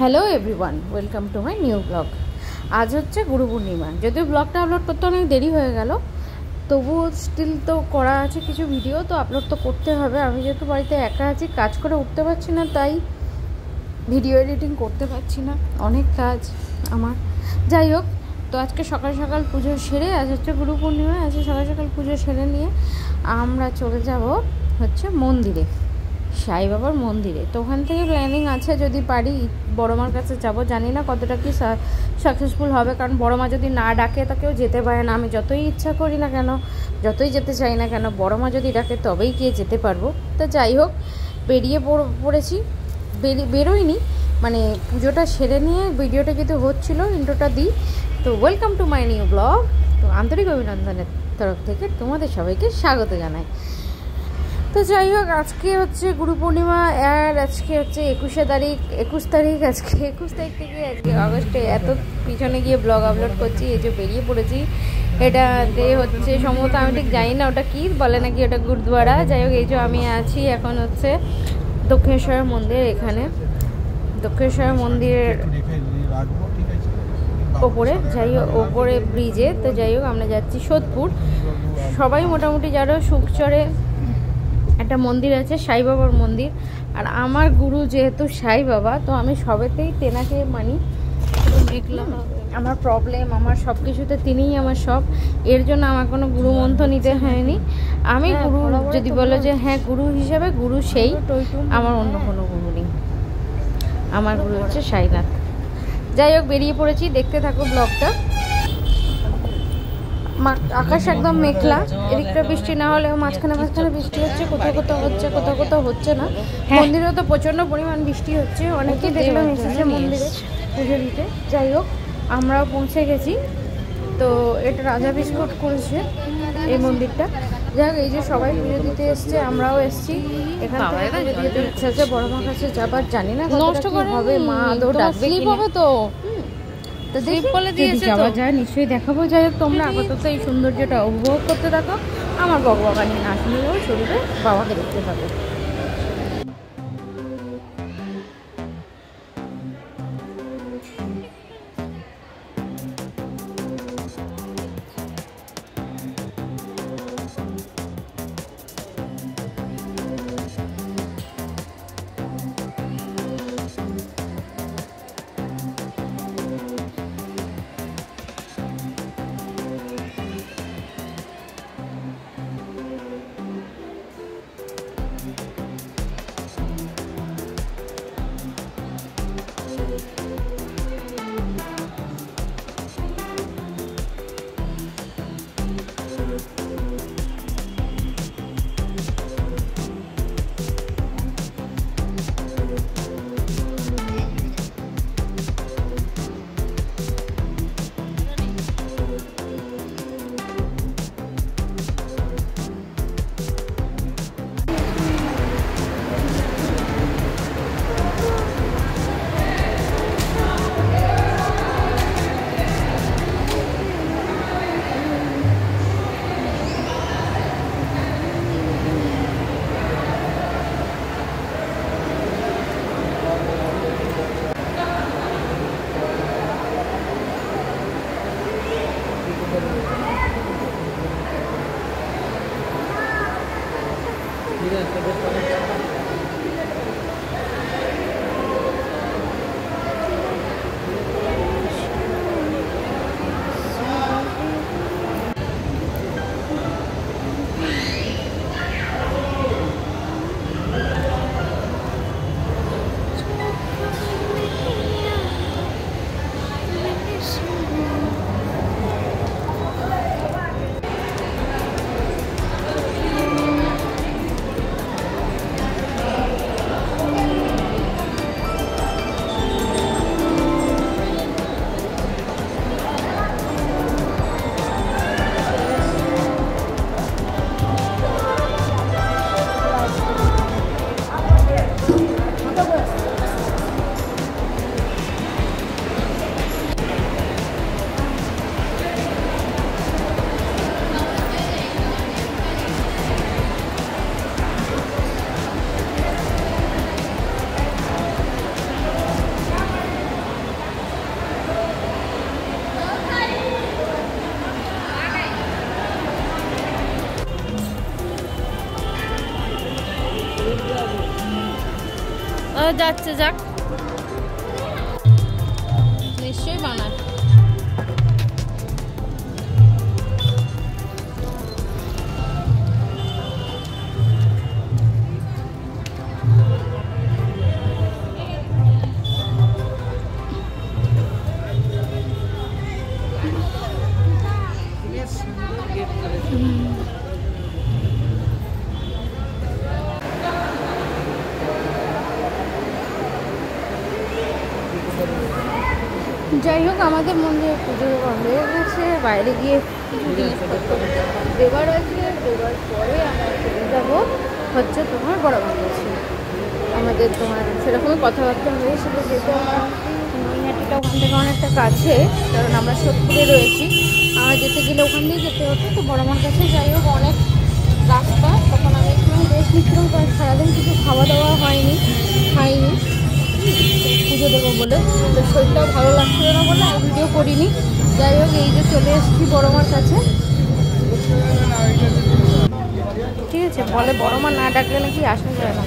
Hello everyone, welcome to my new blog. আজ হচ্ছে গুরু পূর্ণিমা। যদিও ব্লগটা আপলোড করতে অনেক দেরি হয়ে গেল, তবুও স্টিল তো করা আছে কিছু ভিডিও, তো আপলোড তো করতে হবে। আমি যেহেতু বাড়িতে একা আছি, কাজ করে উঠতে পারছি না, তাই ভিডিও এডিটিং করতে পারছি না, অনেক কাজ আমার। যাই হোক, তো আজকে সকাল সকাল পুজো সেরে, আজ হচ্ছে গুরু পূর্ণিমা, আজকে সকাল সকাল পুজো সেরে নিয়ে আমরা চলে যাব হচ্ছে মন্দিরে, সাই বাবার মন্দিরে। তো ওখান থেকে প্ল্যানিং আছে, যদি পারি বড় মার কাছে যাব। জানি না কতটা কি সাকসেসফুল হবে, কারণ বড় মা যদি না ডাকে তা কেউ যেতে পারে না। আমি যতই ইচ্ছা করি না কেন, যতই যেতে চাই না কেন, বড় মা যদি ডাকে তবেই গিয়ে যেতে পারবো। তো যাই হোক, বেরিয়ে পড়েছি, বেরোইনি, মানে পুজোটা সেরে নিয়ে ভিডিওটা যদি হচ্ছিল ইন্ট্রোটা দিই। তো welcome to my new blog. তো আন্তরিক অভিনন্দনের তরফ থেকে তোমাদের সবাইকে স্বাগত জানাই। তো যাই হোক, আজকে হচ্ছে গুরু পূর্ণিমা, আর আজকে হচ্ছে 21 তারিখ। আজকে 21 তারিখ থেকে আজকে আগস্টে এত পিছনে গিয়ে ব্লগ আপলোড করছি। এই যে বেরিয়ে পড়েছি, এটাতে হচ্ছে সম্ভবত, আমি ঠিক জানি না ওটা কী বলে, নাকি ওটা গুরুদ্বারা। যাই হোক, এই যে আমি আছি এখন হচ্ছে দক্ষিণেশ্বর মন্দির, এখানে দক্ষিণেশ্বর মন্দিরের ওপরে, যাই হোক ওপরে ব্রিজে। তো যাই হোক, আমরা যাচ্ছি সোদপুর। সবাই মোটামুটি যারা সুখচরে একটা মন্দির আছে, সাই বাবার মন্দির, আর আমার গুরু যেহেতু সাই বাবা, তো আমি সবেতেই তেনাকে মানি। আমার প্রবলেম, আমার সব কিছুতে তিনিই আমার সব। এর জন্য আমার কোনো গুরু মন্ত্র নিতে হয়নি। আমি গুরু যদি বলো যে হ্যাঁ গুরু হিসাবে, গুরু সেই, আমার অন্য কোনো গুরু নেই। আমার গুরু হচ্ছে সাইনাথ। যাই হোক, বেরিয়ে পড়েছি, দেখতে থাকো ব্লগটা। আকাশ একদম মেঘলা, এদিকটা বৃষ্টি না হলেও মাঝখানে বৃষ্টি হচ্ছে, কোথাও কোথাও হচ্ছে, কোথাও কোথাও হচ্ছে না। মন্দিরেও তো প্রচণ্ড পরিমাণ বৃষ্টি হচ্ছে, অনেকেই দেখলাম এসেছে মন্দিরে পুজো দিতে। যাই হোক, আমরাও পৌঁছে গেছি। তো এটা রাজা বিস্কুট করেছে এই মন্দিরটা। যাই হোক, এই যে সবাই পুজো দিতে এসছে, আমরাও এসছি। এখান থেকে পুজো দিতে ইচ্ছা আছে, বড় মার কাছে যাবার। জানি না নষ্ট হবে, মা আদৌ ডাকবে কিনা। তো যাওয়া যায়, নিশ্চয়ই দেখাবো। যাই হোক, তোমরা আপাতত এই সৌন্দর্যটা উপভোগ করতে থাকো, আমার বকবকানি না শুনলেও চলবে, বাবাকে দেখতে থাকো। যাচ্ছে, যাক, নিশ্চয়ই বানায়। যাই হোক, আমাদের মন্দিরে পুজো হয়ে গেছে। বাইরে গিয়ে কিছু জিনিসপত্র দেবার আছে, দেবার পরে আমরা চলে যাবো হচ্ছে তোমার বড় বাংলাদেশে। আমাদের তোমার সেরকমই কথাবার্তা হয়েছিল, যেহেতু আমরা নৈহাটিটা ওখান থেকে অনেকটা কাছে, কারণ আমরা সোদপুরে রয়েছি। আর যেতে গেলে ওখান দিয়ে যেতে হতো, তো বড় মার কাছে যাই হোক অনেক রাস্তা। তখন আমি একটু রেস্ট নিচ্ছিলাম, কারণ সারাদিন কিছু খাওয়া দাওয়া খাইনি, পুজো দেবো বলে। তো শরীরটাও ভালো লাগছিল না বলে আর ভিডিও করিনি। যাই হোক, এই যে চলে এসেছি বড় মার কাছে। ঠিক আছে, বলে বড় মা না ডাকলে নাকি আসা যায় না।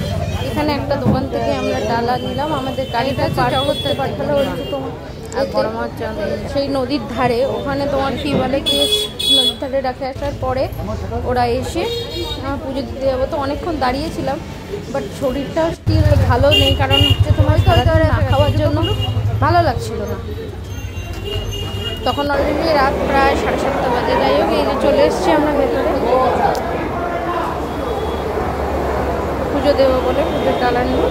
এখানে একটা দোকান থেকে আমরা ডালা নিলাম, আমাদের গাড়িটা পার করতে পাঠালো হচ্ছে তোমার বড় মার সেই নদীর ধারে। ওখানে তোমার কী বলে কি নদীর ধারে রাখে আসার পরে ওরা এসে পুজো দিতে যাবো। তো অনেকক্ষণ দাঁড়িয়েছিলাম, বাট শরীরটা স্টিল ভালো নেই, কারণ হচ্ছে তোমার না খাওয়ার জন্য ভালো লাগছিল না। তখন অলরেডি রাত প্রায় 7:30 বাজে। যাই হোক, এই যে চলে এসছি আমরা ভেতরে পুজো দেবো বলে, পুজোর ডালা নিব।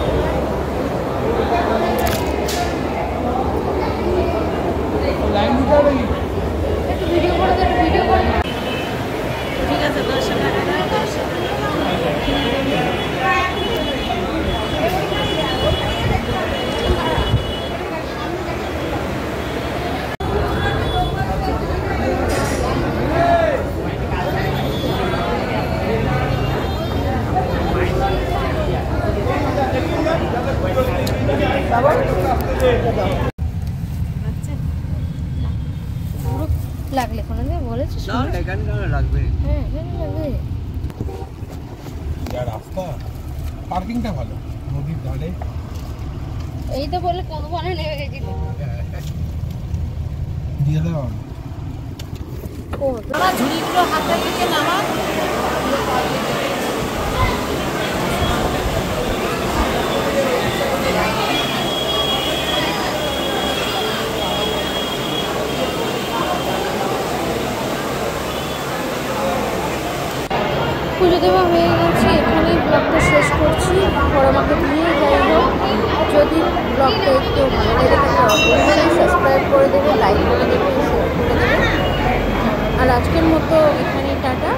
একটু ভিডিও করে দে, একটু ভিডিও করে। ঠিক আছে, 10 টাকা। লাগলে কোনো দিন বলেছিস? এখানে লাগবে। হ্যাঁ, এখানে লাগবে। রাস্তা পার্কিংটা ভালো নদীর ধারে। এই তো বলে কতক্ষণে নেমে গেছিল। দিয়ে দাও। আমার ঝুড়িগুলো হাতে থেকে নামা। পুজো দেওয়া হয়ে গেছে, এখানেই ব্লগটা শেষ করছি বড় মাকে নিয়ে। যাই হোক, যদি ব্লগটা একটু ভালো লেগে থাকে অবশ্যই সাবস্ক্রাইব করে দেবে, লাইক করে দেবে, শেয়ার করে দেবে। আর আজকের মতো এখানেই টাটা,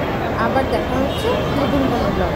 আবার দেখা হচ্ছে নতুন কোনো ব্লগ।